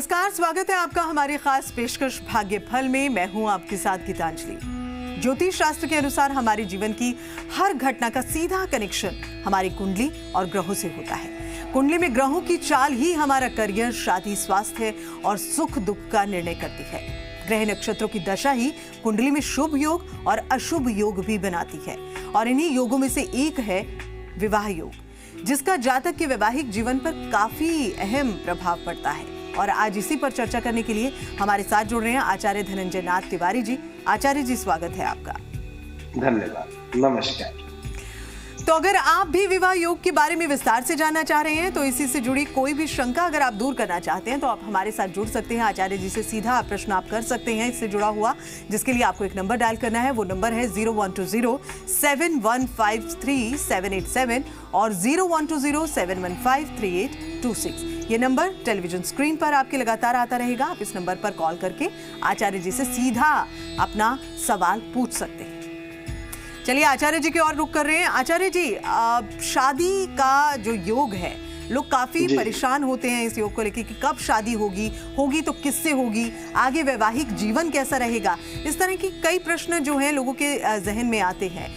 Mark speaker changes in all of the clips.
Speaker 1: नमस्कार, स्वागत है आपका हमारी खास पेशकश भाग्यफल में। मैं हूं आपके साथ गीतांजलि। ज्योतिष शास्त्र के अनुसार हमारे जीवन की हर घटना का सीधा कनेक्शन हमारी कुंडली और ग्रहों से होता है। कुंडली में ग्रहों की चाल ही हमारा करियर, शादी, स्वास्थ्य और सुख दुख का निर्णय करती है। ग्रह नक्षत्रों की दशा ही कुंडली में शुभ योग और अशुभ योग भी बनाती है, और इन्हीं योगों में से एक है विवाह योग, जिसका जातक के वैवाहिक जीवन पर काफी अहम प्रभाव पड़ता है। और आज इसी पर चर्चा करने के लिए हमारे साथ जुड़ रहे हैं आचार्य धनंजय नाथ तिवारी जी। आचार्य जी, स्वागत है आपका।
Speaker 2: धन्यवाद, नमस्कार।
Speaker 1: तो अगर आप भी विवाह योग के बारे में विस्तार से जानना चाह रहे हैं, तो इसी से जुड़ी कोई भी शंका अगर आप दूर करना चाहते हैं, तो आप हमारे साथ जुड़ सकते हैं। आचार्य जी से सीधा प्रश्न आप कर सकते हैं इससे जुड़ा हुआ, जिसके लिए आपको एक नंबर डायल करना है। वो नंबर है 0120-7153-787 और 0120-715-3826। ये नंबर टेलीविजन स्क्रीन पर आपके लगातार आता रहेगा। आप इस नंबर पर कॉल करके आचार्य जी से सीधा अपना सवाल पूछ सकते हैं। चलिए आचार्य जी की ओर रुख कर रहे हैं। आचार्य जी, शादी का जो योग है, लोग काफी परेशान होते हैं इस योग को लेकर कि कब शादी होगी तो किससे होगी, आगे वैवाहिक जीवन कैसा रहेगा। इस तरह की कई प्रश्न जो हैं लोगों के जहन में आते हैं।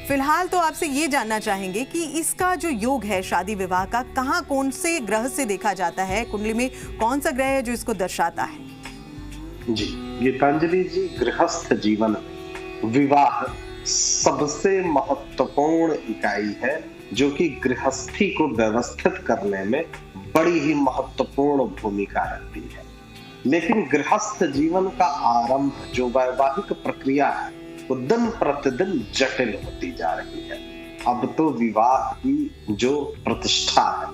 Speaker 1: फिलहाल तो आपसे ये जानना चाहेंगे कि इसका जो योग है शादी विवाह का, कहाँ कौन से ग्रह से देखा जाता है, कुंडली में कौन सा ग्रह है जो इसको दर्शाता है?
Speaker 2: जी गीतांजलि जी, गृहस्थ जीवन में विवाह सबसे महत्वपूर्ण इकाई है, जो कि गृहस्थी को व्यवस्थित करने में बड़ी ही महत्वपूर्ण भूमिका रखती है। लेकिन गृहस्थ जीवन का आरंभ, जो वैवाहिक प्रक्रिया है, वो दिन प्रतिदिन जटिल होती जा रही है। अब तो विवाह की जो प्रतिष्ठा है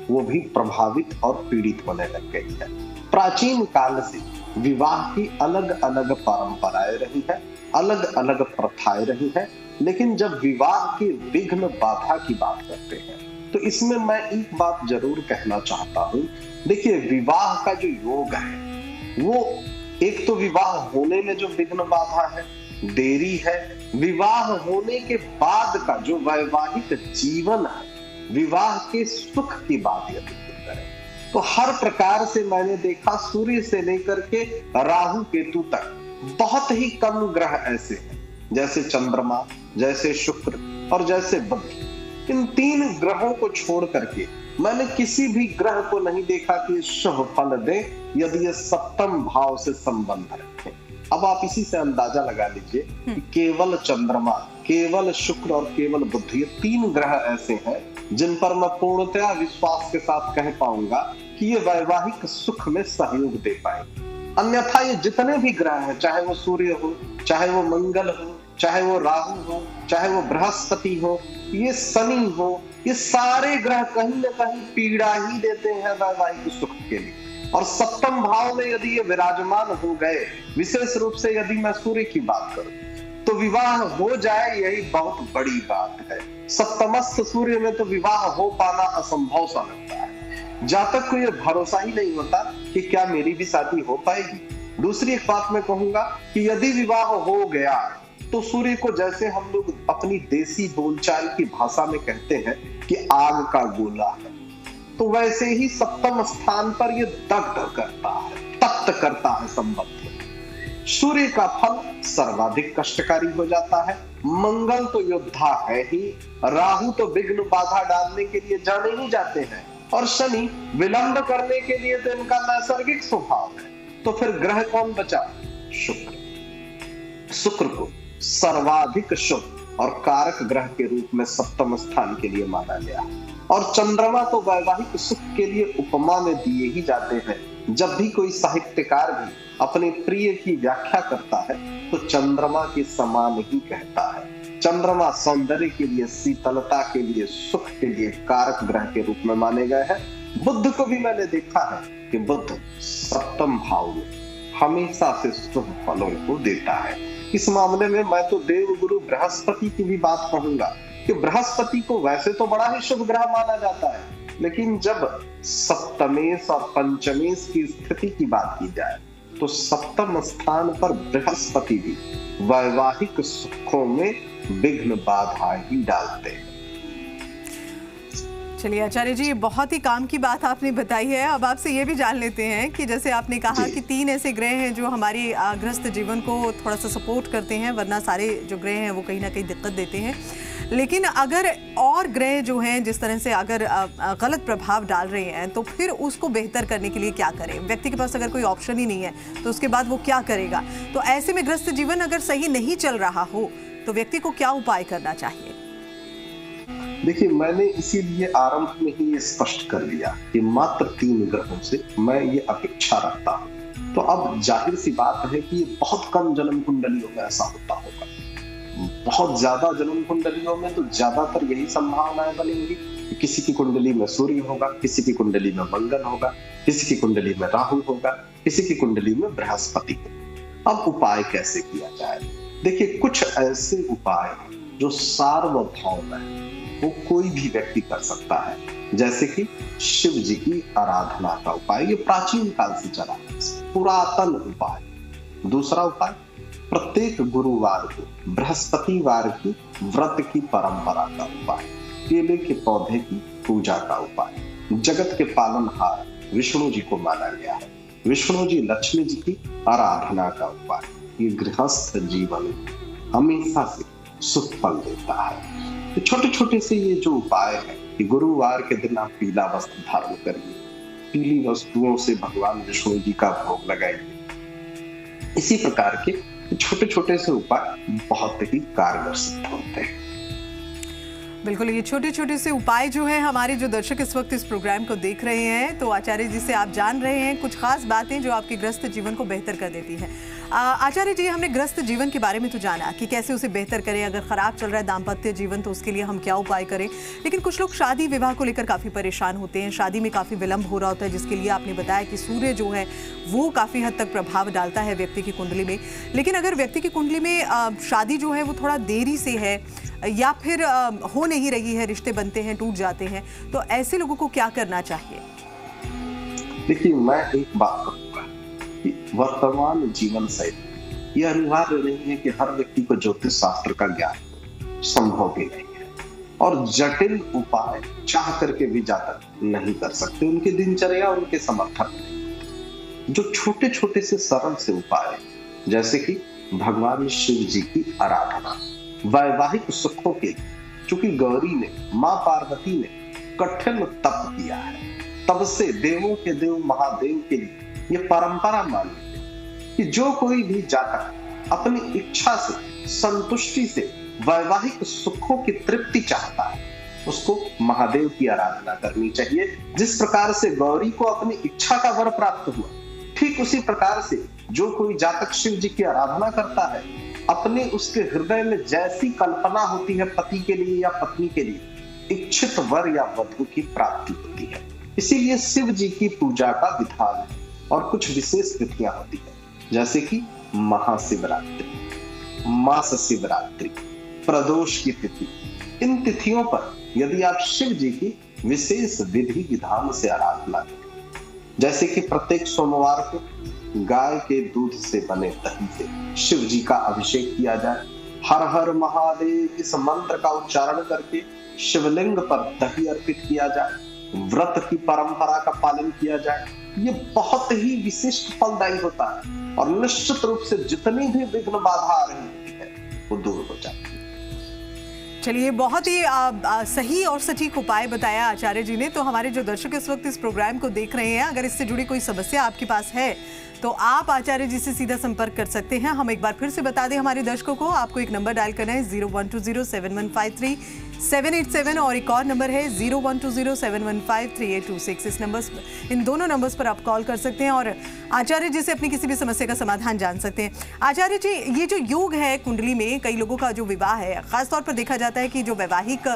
Speaker 2: वो भी प्रभावित और पीड़ित होने लग गई है। प्राचीन काल से विवाह की अलग अलग परंपराएं रही है, अलग अलग प्रथाएं रही है। लेकिन जब विवाह की विघ्न बाधा की बात करते हैं, तो इसमें मैं एक बात जरूर कहना चाहता हूं। देखिए, विवाह का जो योग है, वो एक तो विवाह होने में जो विघ्न बाधा है, देरी है, विवाह होने के बाद का जो वैवाहिक जीवन है, विवाह के सुख की बात यदि करें तो हर प्रकार से मैंने देखा, सूर्य से लेकर के राहु केतु तक बहुत ही कम ग्रह ऐसे हैं, जैसे चंद्रमा, जैसे शुक्र और जैसे बुध। इन तीन ग्रहों को छोड़ करके मैंने किसी भी ग्रह को नहीं देखा कि शुभ फल दे यदि ये सप्तम भाव से संबंध रखे। अब आप इसी से अंदाजा लगा लीजिए कि केवल चंद्रमा, केवल शुक्र और केवल बुध, ये तीन ग्रह ऐसे हैं जिन पर मैं पूर्णतया विश्वास के साथ कह पाऊंगा कि ये वैवाहिक सुख में सहयोग दे पाए। अन्यथा ये जितने भी ग्रह हैं, चाहे वो सूर्य हो, चाहे वो मंगल हो, चाहे वो राहु हो, चाहे वो बृहस्पति हो, ये शनि हो, ये सारे ग्रह कहीं न कहीं पीड़ा ही देते हैं वैवाहिक सुख के लिए। और सप्तम भाव में यदि ये विराजमान हो गए, विशेष रूप से यदि मैं सूर्य की बात करूं, तो विवाह हो जाए, यही बहुत बड़ी बात है। सप्तमस्थ सूर्य में तो विवाह हो पाना असंभव सा लगता है। जातक को ये भरोसा ही नहीं होता कि क्या मेरी भी शादी हो पाएगी। दूसरी एक बात मैं कहूंगा कि यदि विवाह हो गया तो सूर्य को, जैसे हम लोग अपनी देसी बोलचाल की भाषा में कहते हैं कि आग का गोला है, तो वैसे ही सप्तम स्थान पर ये दग्ध करता है, तप्त करता है संबंध। सूर्य का फल सर्वाधिक कष्टकारी हो जाता है। मंगल तो योद्धा है ही, राहु तो विघ्न बाधा डालने के लिए जाने ही जाते हैं, और शनि विलंब करने के लिए तो इनका नैसर्गिक स्वभाव है। तो फिर ग्रह कौन बचा? शुक्र। शुक्र को सर्वाधिक शुभ और कारक ग्रह के रूप में सप्तम स्थान के लिए माना गया। और चंद्रमा तो वैवाहिक सुख के लिए उपमा में दिए ही जाते हैं। जब भी कोई साहित्यकार भी अपने प्रिय की व्याख्या करता है तो चंद्रमा के समान ही कहता है। चंद्रमा सौंदर्य के लिए, शीतलता के लिए, सुख के लिए कारक ग्रह के रूप में माने गए हैं। बुध को भी मैंने देखा है कि बुध सप्तम भाव में हमेशा से शुभ फलों को देता है। इस मामले में मैं तो देवगुरु बृहस्पति की भी बात कहूंगा कि बृहस्पति को वैसे तो बड़ा ही शुभ ग्रह माना जाता है, लेकिन जब सप्तमेश और पंचमेश की स्थिति की बात की जाए तो सप्तम स्थान पर बृहस्पति भी वैवाहिक सुखों में विघ्न बाधा ही डालते हैं।
Speaker 1: चलिए आचार्य जी, ये बहुत ही काम की बात आपने बताई है। अब आपसे ये भी जान लेते हैं कि जैसे आपने कहा कि 3 ऐसे ग्रह हैं जो हमारी गृहस्थ जीवन को थोड़ा सा सपोर्ट करते हैं, वरना सारे जो ग्रह हैं वो कहीं ना कहीं दिक्कत देते हैं। लेकिन अगर और ग्रह जो हैं जिस तरह से अगर गलत प्रभाव डाल रहे हैं, तो फिर उसको बेहतर करने के लिए क्या करें? व्यक्ति के पास अगर कोई ऑप्शन ही नहीं है तो उसके बाद वो क्या करेगा? तो ऐसे में गृहस्थ जीवन अगर सही नहीं चल रहा हो तो व्यक्ति को क्या उपाय करना चाहिए?
Speaker 2: देखिए, मैंने इसीलिए आरंभ में ही ये स्पष्ट कर लिया कि मात्र 3 ग्रहों से मैं ये अपेक्षा रखता हूं। तो अब जाहिर सी बात है कि ये बहुत कम जन्म कुंडलियों में ऐसा होता होगा। बहुत ज्यादा जन्म कुंडलियों में तो ज्यादातर यही संभावनाएं बनेंगी कि किसी की कुंडली में सूर्य होगा, किसी की कुंडली में मंगल होगा, किसी की कुंडली में राहु होगा, किसी की कुंडली में बृहस्पति होगा। अब उपाय कैसे किया जाए? देखिए, कुछ ऐसे उपाय जो सार्वभौम है, वो कोई भी व्यक्ति कर सकता है। जैसे कि शिव जी की आराधना का उपाय, ये प्राचीन काल से चला है, पुरातन उपाय। दूसरा उपाय, प्रत्येक गुरुवार को बृहस्पतिवार की व्रत की परंपरा का उपाय। केले के पौधे की पूजा का उपाय। जगत के पालनहार विष्णु जी को माना गया है, विष्णु जी लक्ष्मी जी की आराधना का उपाय। ये गृहस्थ जीवन हमेशा से सुफल देता है। तो छोटे छोटे से ये जो उपाय है कि गुरुवार के दिन आप पीला वस्त्र धारण करिए, पीली वस्तुओं से भगवान विष्णु जी का भोग लगाइए। इसी प्रकार के छोटे छोटे से उपाय बहुत ही कारगर सिद्ध होते हैं।
Speaker 1: बिल्कुल, ये छोटे छोटे से उपाय जो है हमारे जो दर्शक इस वक्त इस प्रोग्राम को देख रहे हैं, तो आचार्य जी से आप जान रहे हैं कुछ खास बातें जो आपके गृहस्थ जीवन को बेहतर कर देती है। आचार्य जी, हमने गृहस्थ जीवन के बारे में तो जाना कि कैसे उसे बेहतर करें, अगर खराब चल रहा है दाम्पत्य जीवन तो उसके लिए हम क्या उपाय करें। लेकिन कुछ लोग शादी विवाह को लेकर काफ़ी परेशान होते हैं, शादी में काफ़ी विलंब हो रहा होता है, जिसके लिए आपने बताया कि सूर्य जो है वो काफ़ी हद तक प्रभाव डालता है व्यक्ति की कुंडली में। लेकिन अगर व्यक्ति की कुंडली में शादी जो है वो थोड़ा देरी से है या फिर हो नहीं रही है, रिश्ते बनते हैं टूट जाते हैं, तो ऐसे लोगों को क्या करना चाहिए?
Speaker 2: देखिए, मैं एक बात कहूंगा कि वर्तमान जीवन शैली यह अनिवार्य नहीं है कि हर व्यक्ति को ज्योतिष शास्त्र का ज्ञान संभव भी नहीं है, और जटिल उपाय चाह करके भी जातक नहीं कर सकते, उनकी दिनचर्या उनके समर्थन नहीं। जो छोटे छोटे से सरल से उपाय, जैसे कि भगवान शिव जी की आराधना, वैवाहिक सुखों के, चूंकि गौरी ने, मां पार्वती ने कठिन तप किया है, तब से देवों के देव महादेव के लिए ये परंपरा मानी है कि जो कोई भी जातक अपनी इच्छा से, संतुष्टि से वैवाहिक सुखों की तृप्ति चाहता है, उसको महादेव की आराधना करनी चाहिए। जिस प्रकार से गौरी को अपनी इच्छा का वर प्राप्त हुआ, ठीक उसी प्रकार से जो कोई जातक शिव जी की आराधना करता है, अपने उसके हृदय में जैसी कल्पना होती है पति के लिए या पत्नी के लिए, इच्छित वर या वधु की प्राप्ति होती है। इसीलिए शिव जी की पूजा का विधान है और कुछ विशेष तिथियां होती है, जैसे कि महाशिवरात्रि, मास शिवरात्रि, प्रदोष की तिथि। इन तिथियों पर यदि आप शिव जी की विशेष विधि विधान से आराधना करें, जैसे कि प्रत्येक सोमवार को गाय के दूध से बने दही से शिव जी का अभिषेक किया जाए, हर हर महादेव इस मंत्र का उच्चारण करके शिवलिंग पर दही अर्पित किया जाए, व्रत की परंपरा का पालन किया जाए, ये बहुत ही विशिष्ट फलदायी होता है और निश्चित रूप से जितनी भी विघ्न बाधा आ रही होती है वो दूर हो जाती है।
Speaker 1: चलिए, बहुत ही सही और सटीक उपाय बताया आचार्य जी ने। तो हमारे जो दर्शक इस वक्त इस प्रोग्राम को देख रहे हैं, अगर इससे जुड़ी कोई समस्या आपके पास है तो आप आचार्य जी से सीधा संपर्क कर सकते हैं। हम एक बार फिर से बता दें हमारे दर्शकों को, आपको एक नंबर डायल करना है 01207153-787 और एक और नंबर है 01207153-3826। इस नंबर, इन दोनों नंबर्स पर आप कॉल कर सकते हैं और आचार्य जी से अपनी किसी भी समस्या का समाधान जान सकते हैं। आचार्य जी, ये जो योग है कुंडली में, कई लोगों का जो विवाह है, खासतौर पर देखा जाता है कि जो वैवाहिक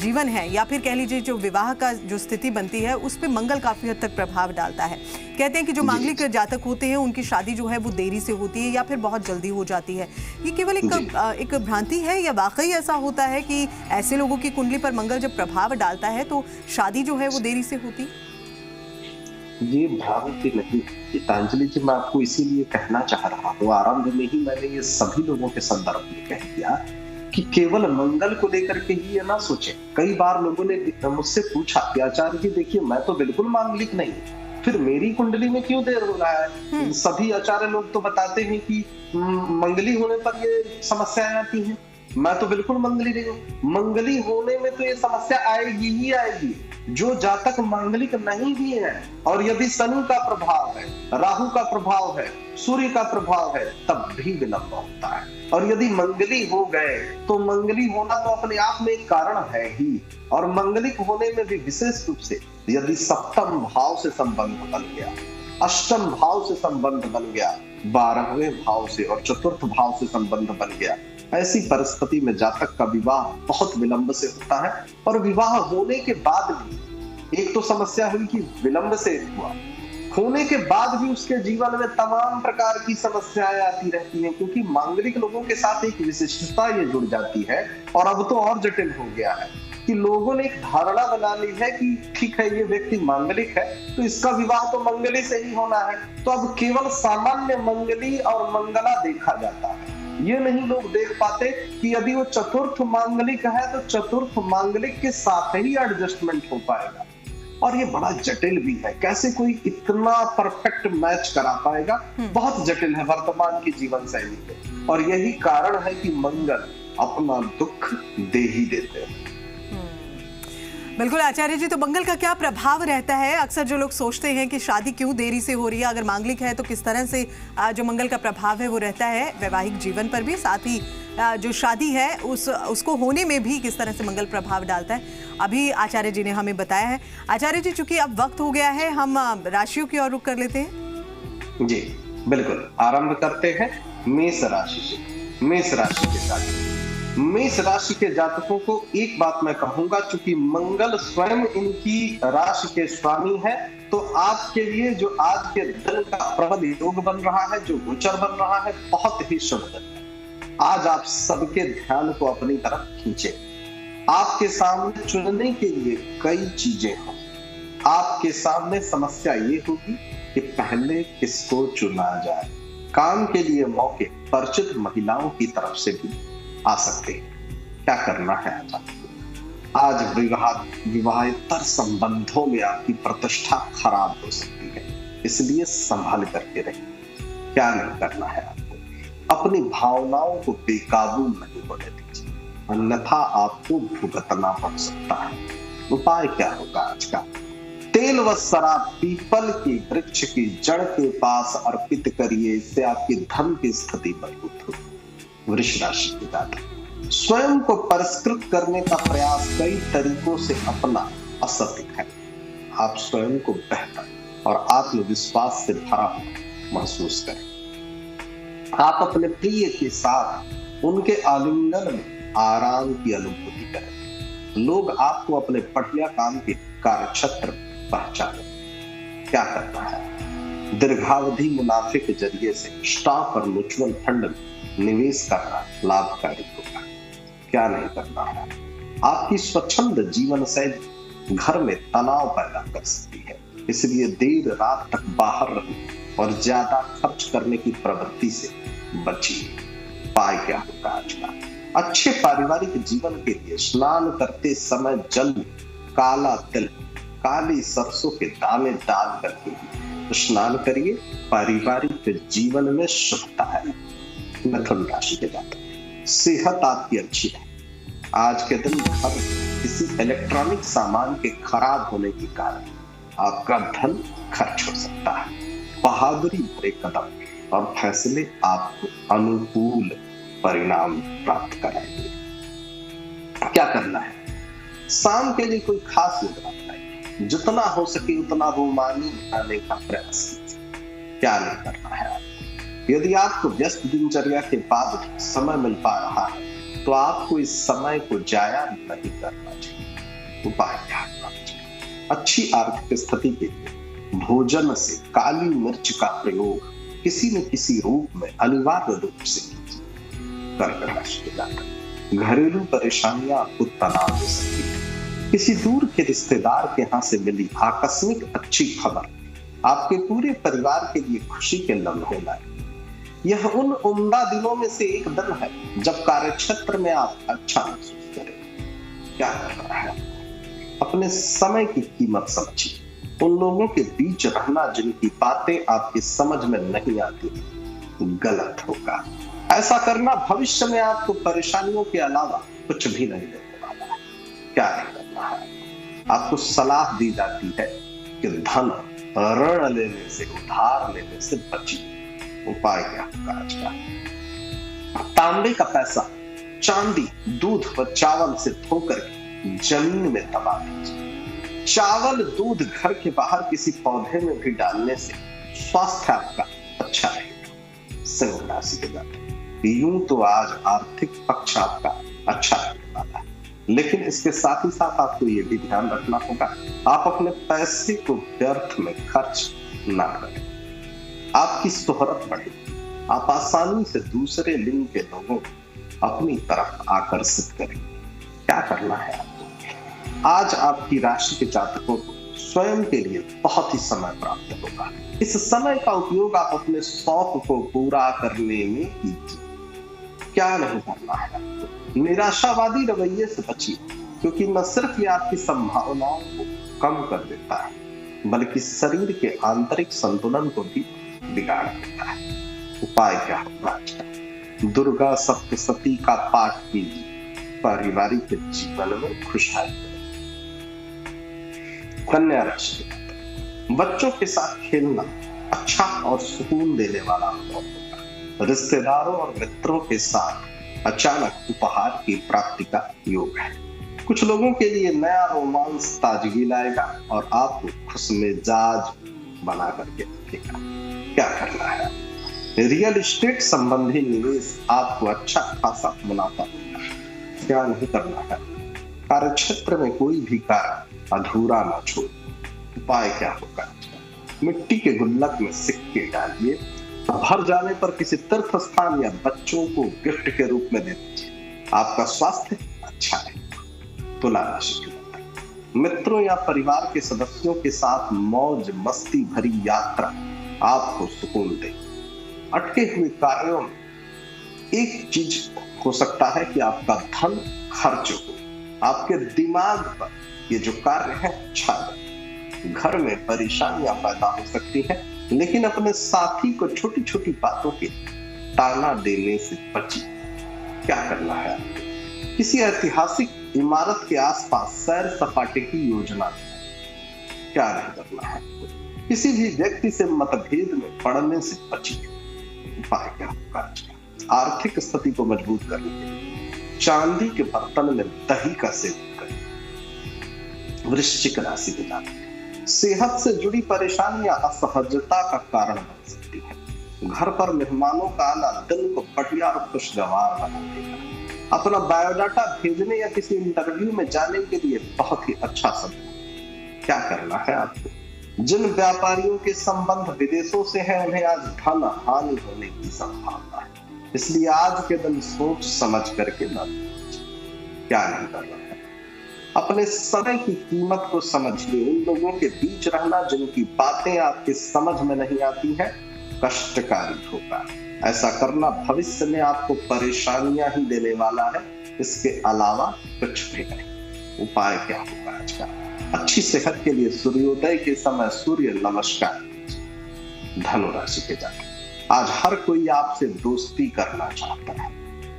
Speaker 1: जीवन है या फिर कह लीजिए जो विवाह का जो स्थिति बनती है, उस पर मंगल काफी हद तक प्रभाव डालता है। कहते हैं कि जो मांगलिक जातक होते हैं उनकी शादी जो है वो देरी से होती है या फिर बहुत जल्दी हो जाती है। ये केवल एक भ्रांति है या वाकई ऐसा होता है कि ऐसे लोगों की कुंडली पर मंगल जब प्रभाव डालता है तो शादी जो है वो देरी से होती?
Speaker 2: ये भ्रांति नहीं गीतांजलि जी, मैं आपको इसीलिए कहना चाह रहा हूँ, आरंभ में ही मैंने ये सभी लोगों के संदर्भ में कह दिया कि केवल मंगल को लेकर के ही ये ना सोचे। कई बार लोगों ने मुझसे पूछा कि आचार्य जी देखिए मैं तो बिल्कुल मांगलिक नहीं, फिर मेरी कुंडली में क्यों देर हो रहा है? सभी आचार्य लोग तो बताते हैं कि मंगली होने पर ये समस्याएं आती हैं, मैं तो बिल्कुल मंगली नहीं हूं। मंगली होने में तो ये समस्या आएगी ही आएगी। जो जातक मांगलिक नहीं भी है और यदि शनि का प्रभाव है, राहु का प्रभाव है, सूर्य का प्रभाव है, तब भी विलंब होता है। और यदि मंगली हो गए तो मंगली होना तो अपने आप में एक कारण है ही, और मंगलिक होने में भी विशेष रूप से यदि सप्तम भाव से संबंध बन गया, अष्टम भाव से संबंध बन गया, 12वें भाव से और चतुर्थ भाव से संबंध बन गया, ऐसी परिस्थिति में जातक का विवाह बहुत विलंब से होता है। और विवाह होने के बाद भी एक तो समस्या हुई कि विलंब से हुआ, होने के बाद भी उसके जीवन में तमाम प्रकार की समस्याएं आती रहती हैं, क्योंकि मांगलिक लोगों के साथ एक विशिष्टता ये जुड़ जाती है। और अब तो और जटिल हो गया है कि लोगों ने एक धारणा बना ली है कि ठीक है ये व्यक्ति मांगलिक है तो इसका विवाह तो मंगली से ही होना है, तो अब केवल सामान्य मंगली और मंगला देखा जाता है। ये नहीं लोग देख पाते कि यदि वो चतुर्थ मांगलिक है तो चतुर्थ मांगलिक के साथ ही एडजस्टमेंट हो पाएगा। और ये बड़ा जटिल भी है, कैसे कोई इतना परफेक्ट मैच करा पाएगा, बहुत जटिल है वर्तमान की जीवन शैली में। और यही कारण है कि मंगल अपना दुख दे ही देते हैं।
Speaker 1: बिल्कुल आचार्य जी, तो मंगल का क्या प्रभाव रहता है? अक्सर जो लोग सोचते हैं कि शादी क्यों देरी से हो रही है, अगर मांगलिक है तो किस तरह से जो मंगल का प्रभाव है वो रहता है वैवाहिक जीवन पर भी, साथ ही जो शादी है उसको होने में भी किस तरह से मंगल प्रभाव डालता है, अभी आचार्य जी ने हमें बताया है। आचार्य जी, चूंकि अब वक्त हो गया है, हम राशियों की ओर रुख कर लेते हैं।
Speaker 2: जी बिल्कुल, आरंभ करते हैं मेष राशि से। मेष राशि के साथ मेष राशि के जातकों को एक बात मैं कहूंगा, चूंकि मंगल स्वयं इनकी राशि के स्वामी है, तो आपके लिए जो आज के दिन का प्रबल योग बन रहा है, जो गोचर बन रहा है, बहुत ही शुभ दिन है। आज आप सबके ध्यान को अपनी तरफ खींचे। आपके सामने चुनने के लिए कई चीजें हों। आपके सामने समस्या ये होगी कि पहले किसको चुना जाए। काम के लिए मौके परिचित महिलाओं की तरफ से भी आ सकते हैं। क्या करना है आज विवाहेतर संबंधों में आपकी प्रतिष्ठा खराब हो सकती है, इसलिए संभाल करके रहिए। क्या नहीं करना है आपको, अपनी भावनाओं को बेकाबू नहीं होने दीजिए, अन्यथा आपको भुगतना पड़ सकता है। उपाय क्या होगा आज का? तेल व शराब पीपल की वृक्ष की जड़ के पास अर्पित करिए, इससे आपकी धन की स्थिति मजबूत होगी। वृष राशि के जातक स्वयं को परिष्कृत करने का प्रयास कई तरीकों से अपना असत्य है। आप स्वयं को बेहतर और आत्मविश्वास से भरा हुआ महसूस करें। आप अपने प्रिय के साथ उनके आलिंगन में आराम की अनुभूति करें। लोग आपको अपने बढ़िया काम के कार्यक्षेत्र पहचाने। क्या करना है? दीर्घावधि मुनाफे के जरिए से स्टॉक और म्यूचुअल फंड में निवेश करना लाभकारी होगा। क्या नहीं करना है? आपकी स्वच्छंद जीवन शैली घर में तनाव पैदा कर सकती है, इसलिए देर रात तक बाहर रहें और ज्यादा खर्च करने की प्रवृत्ति से बचिए। उपाय क्या होगा आज का? अच्छे पारिवारिक जीवन के लिए स्नान करते समय जल में काला तिल, काली सरसों के दाने डाल करके स्नान करिए। पारिवारिक जीवन में शुभता है। मिथुन राशि के जातक सेहत आपकी अच्छी है। आज के दिन घर किसी इलेक्ट्रॉनिक सामान के खराब होने के कारण आपका धन खर्च हो सकता है। बहादुरी भरे कदम और फैसले आपको अनुकूल परिणाम प्राप्त कराएंगे। क्या करना है? शाम के लिए कोई खास योजना बनाइए, जितना हो सके उतना रोमानी बनाने का प्रयास कीजिए। क्या नहीं करना है? यदि आपको व्यस्त दिनचर्या के बाद समय मिल पा रहा है तो आपको इस समय को जाया नहीं करना चाहिए। उपाय क्या करना चाहिए? अच्छी आर्थिक स्थिति के लिए भोजन से काली मिर्च का प्रयोग किसी न किसी रूप में अनिवार्य रूप से कीजिए। कर्क राशि के जातक घरेलू परेशानियां आपको तनाव दे सकती है। किसी दूर के रिश्तेदार के यहाँ से मिली आकस्मिक अच्छी खबर आपके पूरे परिवार के लिए खुशी के लम्हे लाए। यह उन उम्दा दिनों में से एक दिन है जब कार्य क्षेत्र में आप अच्छा महसूस करें। क्या करना है? अपने समय की कीमत समझिए। उन लोगों के बीच रहना जिनकी बातें आपकी समझ में नहीं आती गलत होगा। ऐसा करना भविष्य में आपको परेशानियों के अलावा कुछ भी नहीं देने वाला है। क्या नहीं करना है? आपको सलाह दी जाती है कि धन ऋण लेने से, उधार लेने से बचिए। उपाय क्या होगा आज का? तांबे का पैसा चांदी, दूध व चावल से धोकर जमीन में दबा दीजिए। चावल, दूध घर के बाहर किसी पौधे में भी डालने से स्वास्थ्य आपका अच्छा रहेगा। सिंह राशि के जातक, यूं तो आज आर्थिक पक्ष आपका अच्छा रहने वाला है, लेकिन इसके साथ ही साथ आपको यह भी ध्यान रखना होगा आप अपने पैसे को व्यर्थ में खर्च ना करें। आपकी शोहरत बढ़ेगी। आप आसानी से दूसरे लिंग के लोगों को अपनी तरफ आकर्षित करेंगे। क्या करना है आपको? आज आपकी राशि के जातकों को स्वयं के लिए बहुत ही समय प्राप्त होगा। इस समय का उपयोग आप अपने शौक को पूरा करने में कीजिए। क्या नहीं करना है आपको? निराशावादी रवैये से बचिए, क्योंकि न सिर्फ ये आपकी संभावनाओं को कम कर देता है बल्कि शरीर के आंतरिक संतुलन को भी बिगाड़ देता है। उपाय क्या होगा? दुर्गा सप्तशती का पाठ कीजिए। पारिवारिक जीवन में खुशहाली। कन्या राशि, बच्चों के साथ खेलना अच्छा और सुकून देने वाला अनुभव होगा। रिश्तेदारों और मित्रों के साथ अचानक उपहार की प्राप्ति का योग है। कुछ लोगों के लिए नया रोमांस ताजगी लाएगा और आपको खुशमिजाज बना करके रखेगा। क्या करना है? रियल एस्टेट संबंधी निवेश आपको अच्छा खासा मुनाफा देगा। क्या नहीं करना है? कार्य क्षेत्र में कोई भी कार्य अधूरा ना छोड़े। उपाय क्या होगा? मिट्टी के गुल्लक में सिक्के डालिए। भर जाने पर किसी तीर्थ स्थान या बच्चों को गिफ्ट के रूप में दे दीजिए। आपका स्वास्थ्य अच्छा रहेगा। तुला राशि के जातक, मित्रों या परिवार के सदस्यों के साथ मौज मस्ती भरी यात्रा आपको सुकून देगी। अटके हुए कार्यों में एक चीज हो सकता है कि आपका धन खर्च हो। आपके दिमाग पर ये जो कार्य है अच्छा है। घर में परेशानियां पैदा हो सकती हैं, लेकिन अपने साथी को छोटी छोटी बातों के ताना देने से बचिए। क्या करना है आपको? किसी ऐतिहासिक इमारत के आसपास सैर सपाटे की योजना। क्या नहीं करना है? किसी भी व्यक्ति से मतभेद में पड़ने से बचिए। उपाय क्या होगा? आर्थिक स्थिति को मजबूत करने के लिए चांदी के बर्तन में दही का सेवन करें। वृश्चिक राशि के जातक, सेहत से जुड़ी परेशानियां असहजता का कारण बन सकती है। घर पर मेहमानों का आना दिल को बढ़िया और खुशगवार बना देगा। अपना बायोडाटा भेजने या किसी इंटरव्यू में जाने के लिए बहुत ही अच्छा समय। क्या करना है आपको? जिन व्यापारियों के संबंध विदेशों से हैं उन्हें आज धन हानि होने की संभावना है, इसलिए आज के दिन सोच समझ करके न। क्या नहीं करना है? अपने समय की कीमत को समझिए। उन लोगों के बीच रहना जिनकी बातें आपकी समझ में नहीं आती हैं कष्टकारी होगा। ऐसा करना भविष्य में आपको परेशानियां ही देने वाला है, इसके अलावा कुछ भी नहीं। उपाय क्या होगा आज का? अच्छी सेहत के लिए सूर्योदय के समय सूर्य नमस्कार। धनु राशि के जातक, आज हर कोई आपसे दोस्ती करना चाहता है।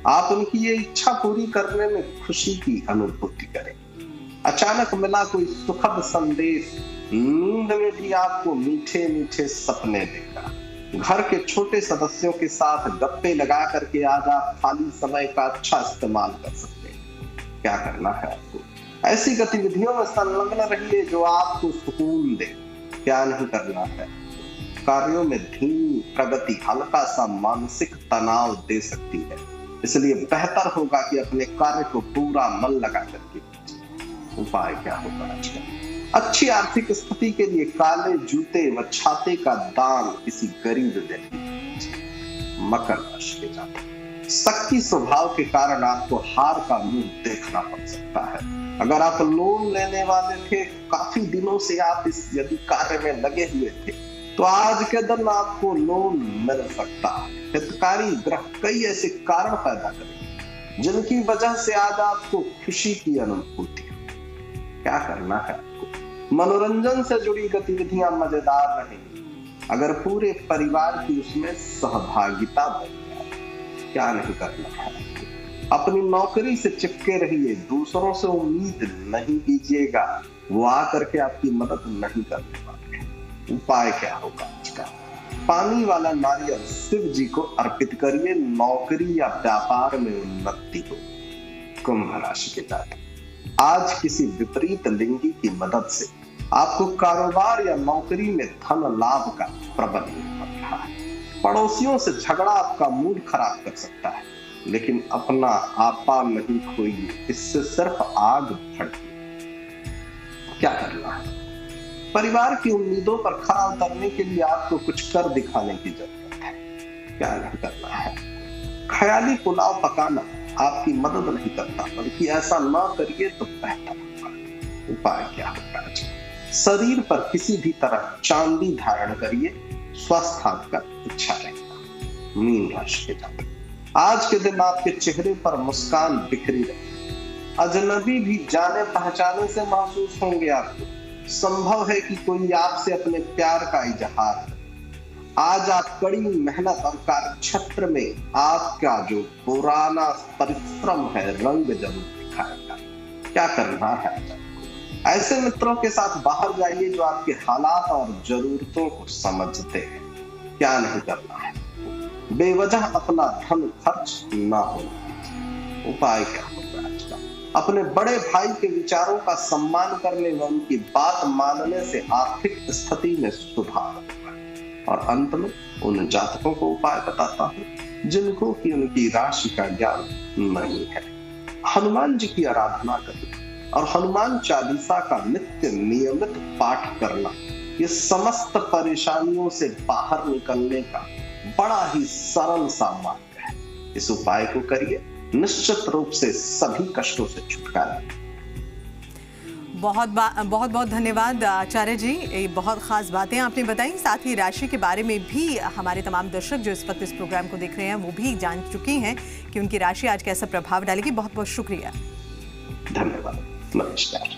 Speaker 2: आप उनकी ये इच्छा पूरी करने में खुशी की अनुभूति करें। अचानक मिला कोई सुखद संदेश नींद में भी आपको मीठे मीठे सपने देगा। घर के छोटे सदस्यों के साथ गप्पे लगा करके आज आप खाली समय का अच्छा इस्तेमाल कर सकते हैं। क्या करना है आपको? ऐसी गतिविधियों में संलग्न रहिए जो आपको सुकून दे। क्या नहीं करना है? कार्यों में धीमी प्रगति हल्का सा मानसिक तनाव दे सकती है, इसलिए बेहतर होगा कि अपने कार्य को पूरा मन लगा करके कीजिए। उपाय क्या होगा आज का? अच्छी आर्थिक स्थिति के लिए काले जूते व छाते का दान किसी गरीब व्यक्ति को। मकर राशि के जातक, शक्ति स्वभाव के कारण आपको हार का मुंह देखना पड़ सकता है। अगर आप लोन लेने वाले थे, काफी दिनों से आप इस यदि कार्य में लगे हुए थे, तो आज के दिन आपको लोन मिल सकता है। हितकारी ग्रह कई ऐसे कारण पैदा करेंगे जिनकी वजह से आज आपको खुशी की अनुभूति हो। क्या करना है आपको? मनोरंजन से जुड़ी गतिविधियां मजेदार रहेंगी अगर पूरे परिवार की उसमें सहभागिता बन जाए। क्या नहीं करना है आपको? अपनी नौकरी से चिपके रहिए, दूसरों से उम्मीद नहीं कीजिएगा, वो आकर के आपकी मदद नहीं करने वाले। उपाय क्या होगा आज का? पानी वाला नारियल शिव जी को अर्पित करिए, नौकरी या व्यापार में उन्नति हो। कुंभ राशि के जातक, आज किसी विपरीत लिंगी की मदद से आपको कारोबार या नौकरी में धन लाभ का प्रबल बन रहा है। पड़ोसियों से झगड़ा आपका मूड खराब कर सकता है, लेकिन अपना आपा नहीं खोइए, इससे सिर्फ आग भड़के। क्या करना है? परिवार की उम्मीदों पर खरा उतरने के लिए आपको कुछ कर दिखाने की जरूरत है। क्या नहीं करना है? ख्याली पुलाव पकाना आपकी मदद नहीं करता, बल्कि ऐसा ना करिए तो बेहतर होगा। उपाय क्या होगा? शरीर पर किसी भी तरह चांदी धारण करिए, स्वस्थ आपका अच्छा रहेगा। मीन राशि के जातक, आज के दिन आपके चेहरे पर मुस्कान बिखरी रहे। अजनबी भी जाने पहचाने से महसूस होंगे आपको। संभव है कि कोई आपसे अपने प्यार का इजहार करे। आज आप कड़ी मेहनत और कार्य क्षेत्र में आपका जो पुराना परिश्रम है रंग जरूर दिखाएगा। क्या करना है? ऐसे मित्रों के साथ बाहर जाइए जो आपके हालात और जरूरतों को समझते हैं। क्या नहीं करना है? बेवजह अपना धन खर्च ना होने दीजिए। उपाय क्या होगा आज का? अपने बड़े भाई के विचारों का सम्मान करने व उनकी बात मानने से आर्थिक स्थिति में सुधार होगा। और अंत में उन जातकों को उपाय बताता हूं जिनको कि उनकी राशि का ज्ञान नहीं है। हनुमान जी की आराधना करें और हनुमान चालीसा का नित्य नियमित पाठ करना, ये समस्त परेशानियों से बाहर निकलने का बड़ा ही सरल सा मार्ग है। इस उपाय को करिए, निश्चित रूप से सभी कष्टों से छुटकारा।
Speaker 1: बहुत बहुत धन्यवाद आचार्य जी, ये बहुत खास बातें आपने बताई। साथ ही राशि के बारे में भी हमारे तमाम दर्शक जो इस वक्त इस प्रोग्राम को देख रहे हैं वो भी जान चुके हैं कि उनकी राशि आज कैसा प्रभाव डालेगी। बहुत बहुत शुक्रिया,
Speaker 2: धन्यवाद, नमस्कार।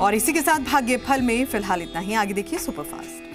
Speaker 1: और इसी के साथ भाग्य फल में फिलहाल इतना ही। आगे देखिए सुपरफास्ट।